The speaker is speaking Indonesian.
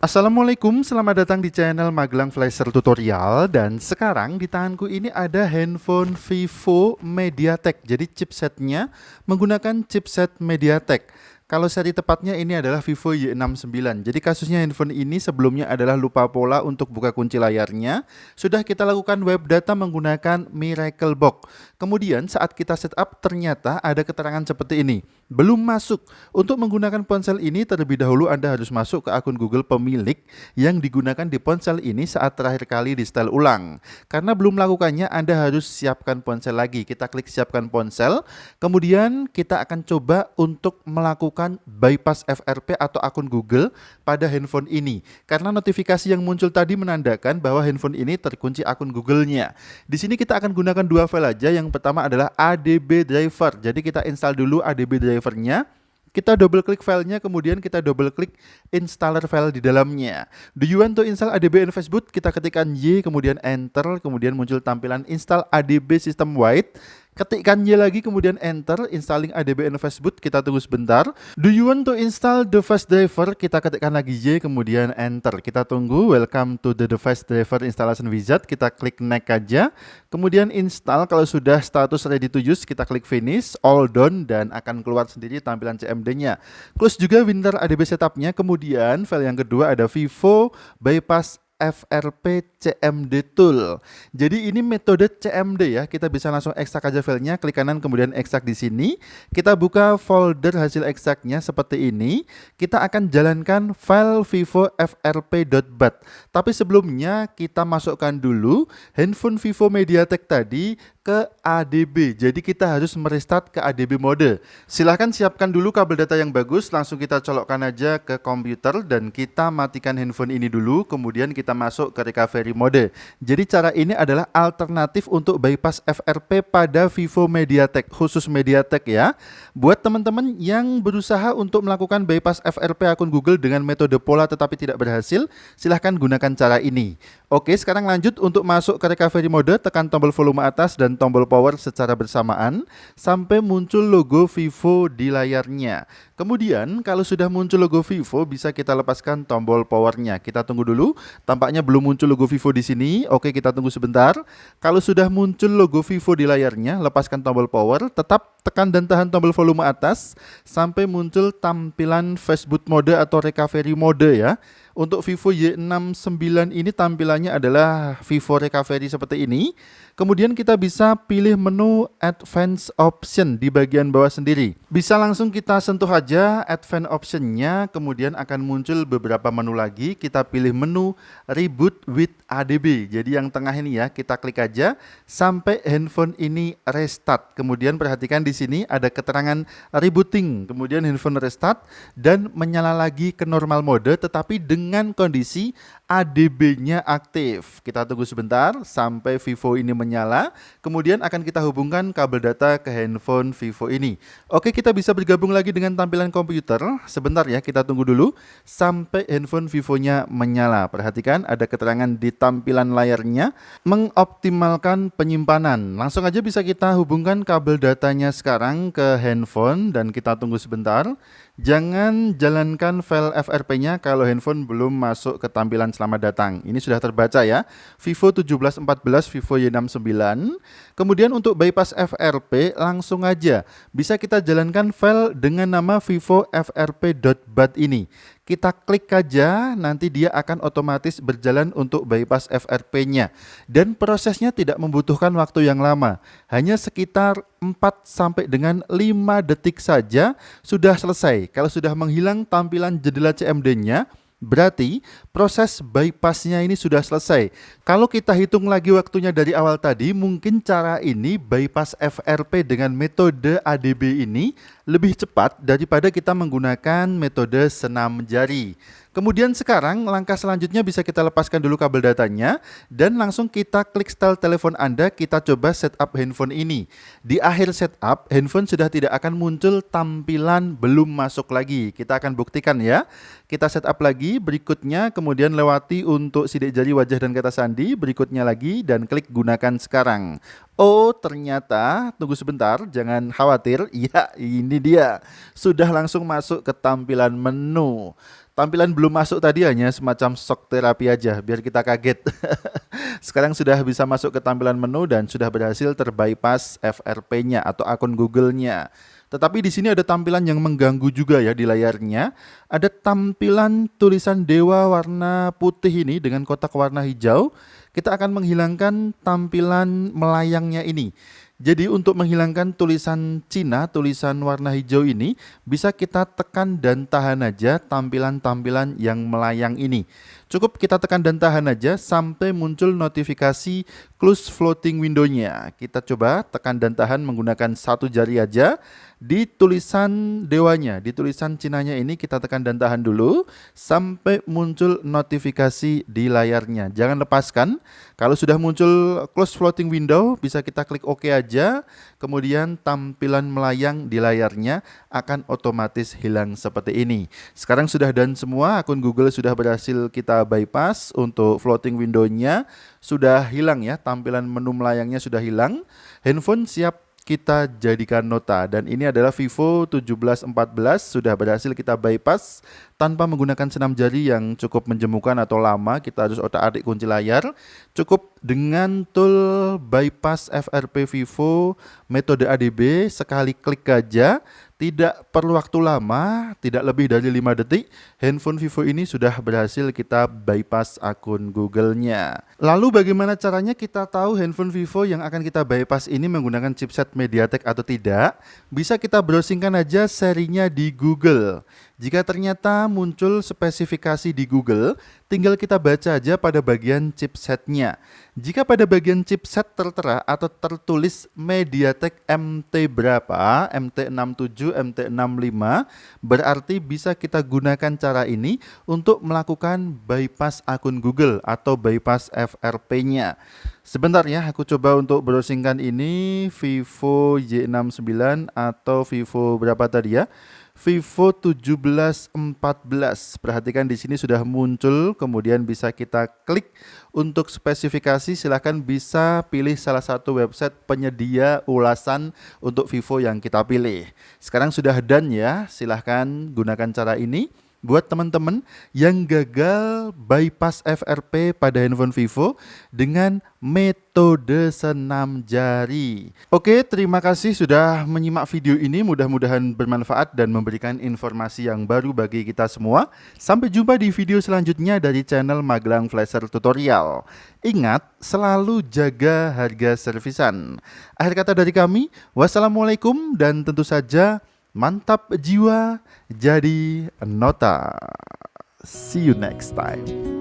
Assalamualaikum, selamat datang di channel Magelang Flasher Tutorial. Dan sekarang di tanganku ini ada handphone Vivo MediaTek. Jadi chipsetnya menggunakan chipset MediaTek. Kalau seri tepatnya ini adalah Vivo Y69. Jadi kasusnya handphone ini sebelumnya adalah lupa pola untuk buka kunci layarnya. Sudah kita lakukan web data menggunakan Miracle Box. Kemudian saat kita setup ternyata ada keterangan seperti ini. Belum masuk. Untuk menggunakan ponsel ini terlebih dahulu Anda harus masuk ke akun Google pemilik yang digunakan di ponsel ini saat terakhir kali di setel ulang. Karena belum melakukannya, Anda harus siapkan ponsel lagi. Kita klik siapkan ponsel. Kemudian kita akan coba untuk melakukan bypass FRP atau akun Google pada handphone ini. Karena notifikasi yang muncul tadi menandakan bahwa handphone ini terkunci akun Google-nya. Di sini kita akan gunakan dua file aja. Yang pertama adalah ADB driver. Jadi kita install dulu ADB drivernya. Kita double klik filenya, kemudian kita double klik installer file di dalamnya. Do you want to install ADB in Facebook? Kita ketikkan Y, kemudian enter, kemudian muncul tampilan install ADB system wide. Ketikkan Y lagi, kemudian enter, installing ADB in Facebook. Kita tunggu sebentar. Do you want to install device driver? Kita ketikkan lagi Y, kemudian enter. Kita tunggu. Welcome to the device driver installation wizard. Kita klik next aja. Kemudian install. Kalau sudah status ready to use, kita klik finish, all done, dan akan keluar sendiri tampilan CMD-nya. Close juga Winter ADB setupnya. Kemudian file yang kedua ada Vivo bypass FRP CMD Tool. Jadi ini metode CMD ya. Kita bisa langsung ekstrak aja filenya, klik kanan kemudian ekstrak di sini. Kita buka folder hasil ekstraknya seperti ini. Kita akan jalankan file vivo frp.bat. Tapi sebelumnya kita masukkan dulu handphone Vivo MediaTek tadi ke ADB. Jadi kita harus merestart ke ADB mode. Silahkan siapkan dulu kabel data yang bagus. Langsung kita colokkan aja ke komputer dan kita matikan handphone ini dulu. Kemudian kita masuk ke recovery mode. Jadi cara ini adalah alternatif untuk bypass FRP pada Vivo MediaTek, khusus MediaTek ya. Buat teman-teman yang berusaha untuk melakukan bypass FRP akun Google dengan metode pola tetapi tidak berhasil, silahkan gunakan cara ini. Oke, sekarang lanjut untuk masuk ke recovery mode, tekan tombol volume atas dan tombol power secara bersamaan sampai muncul logo Vivo di layarnya. Kemudian kalau sudah muncul logo Vivo bisa kita lepaskan tombol powernya. Kita tunggu dulu. Tampaknya belum muncul logo Vivo di sini. Oke, kita tunggu sebentar. Kalau sudah muncul logo Vivo di layarnya, lepaskan tombol power, tetap tekan dan tahan tombol volume atas sampai muncul tampilan Facebook mode atau recovery mode ya. Untuk Vivo Y69 ini tampilannya adalah Vivo Recovery seperti ini. Kemudian kita bisa pilih menu Advanced Option di bagian bawah sendiri. Bisa langsung kita sentuh aja Advanced Option-nya, kemudian akan muncul beberapa menu lagi. Kita pilih menu Reboot with ADB. Jadi yang tengah ini ya, kita klik aja sampai handphone ini restart. Kemudian perhatikan di sini ada keterangan rebooting, kemudian handphone restart dan menyala lagi ke normal mode tetapi dengan kondisi ADB-nya aktif. Kita tunggu sebentar sampai Vivo ini menyala, kemudian akan kita hubungkan kabel data ke handphone Vivo ini. Oke, kita bisa bergabung lagi dengan tampilan komputer. Sebentar ya, kita tunggu dulu sampai handphone Vivo-nya menyala. Perhatikan ada keterangan di tampilan layarnya mengoptimalkan penyimpanan. Langsung aja bisa kita hubungkan kabel datanya sekarang ke handphone dan kita tunggu sebentar. Jangan jalankan file FRP-nya kalau handphone belum masuk ke tampilan selamat datang. Ini sudah terbaca ya. Vivo 1714, Vivo Y69. Kemudian untuk bypass FRP langsung aja bisa kita jalankan file dengan nama vivo frp.bat ini. Kita klik aja, nanti dia akan otomatis berjalan untuk bypass FRP-nya. Dan prosesnya tidak membutuhkan waktu yang lama. Hanya sekitar 4 sampai dengan 5 detik saja sudah selesai. Kalau sudah menghilang tampilan jendela CMD-nya, berarti proses bypassnya ini sudah selesai. Kalau kita hitung lagi waktunya dari awal tadi, mungkin cara ini bypass FRP dengan metode ADB ini lebih cepat daripada kita menggunakan metode senam jari. Kemudian sekarang langkah selanjutnya bisa kita lepaskan dulu kabel datanya dan langsung kita klik setel telepon Anda, kita coba setup handphone ini. Di akhir setup, handphone sudah tidak akan muncul tampilan belum masuk lagi. Kita akan buktikan ya. Kita setup lagi, berikutnya kemudian lewati untuk sidik jari wajah dan kata sandi, berikutnya lagi dan klik gunakan sekarang. Oh ternyata, tunggu sebentar, jangan khawatir, ya ini dia, sudah langsung masuk ke tampilan menu. Tampilan belum masuk tadi hanya semacam shock terapi aja, biar kita kaget. Sekarang sudah bisa masuk ke tampilan menu dan sudah berhasil terbypass FRP-nya atau akun Google-nya. Tetapi di sini ada tampilan yang mengganggu juga ya di layarnya. Ada tampilan tulisan Dewa warna putih ini dengan kotak warna hijau. Kita akan menghilangkan tampilan melayangnya ini. Jadi untuk menghilangkan tulisan Cina, tulisan warna hijau ini, bisa kita tekan dan tahan aja tampilan-tampilan yang melayang ini. Cukup kita tekan dan tahan aja sampai muncul notifikasi close floating window-nya. Kita coba tekan dan tahan menggunakan satu jari aja. Di tulisan Dewanya, di tulisan Cinanya ini kita tekan dan tahan dulu sampai muncul notifikasi di layarnya. Jangan lepaskan. Kalau sudah muncul close floating window, bisa kita klik OK aja. Kemudian tampilan melayang di layarnya akan otomatis hilang seperti ini. Sekarang sudah done semua, akun Google sudah berhasil kita bypass. Untuk floating window-nya sudah hilang ya, tampilan menu melayangnya sudah hilang. Handphone siap kita jadikan nota, dan ini adalah Vivo 1714 sudah berhasil kita bypass tanpa menggunakan senam jari yang cukup menjemukan atau lama. Kita harus otak-atik kunci layar. Cukup dengan tool bypass FRP Vivo metode ADB, sekali klik aja. Tidak perlu waktu lama, tidak lebih dari 5 detik, handphone Vivo ini sudah berhasil kita bypass akun Google-nya. Lalu bagaimana caranya kita tahu handphone Vivo yang akan kita bypass ini menggunakan chipset MediaTek atau tidak? Bisa kita browsingkan aja serinya di Google. Jika ternyata muncul spesifikasi di Google, tinggal kita baca aja pada bagian chipsetnya. Jika pada bagian chipset tertera atau tertulis MediaTek MT berapa, MT67, MT65, berarti bisa kita gunakan cara ini untuk melakukan bypass akun Google atau bypass FRP-nya. Sebentar ya, aku coba untuk browsingkan ini Vivo Y69 atau Vivo berapa tadi ya? Vivo 1714. Perhatikan di sini sudah muncul, kemudian bisa kita klik untuk spesifikasi. Silahkan bisa pilih salah satu website penyedia ulasan untuk Vivo yang kita pilih. Sekarang sudah done ya, silahkan gunakan cara ini. Buat teman-teman yang gagal bypass FRP pada handphone Vivo dengan metode senam jari. Oke, terima kasih sudah menyimak video ini. Mudah-mudahan bermanfaat dan memberikan informasi yang baru bagi kita semua. Sampai jumpa di video selanjutnya dari channel Magelang Flasher Tutorial. Ingat, selalu jaga harga servisan. Akhir kata dari kami, wassalamualaikum, dan tentu saja mantap jiwa jadi nota. See you next time.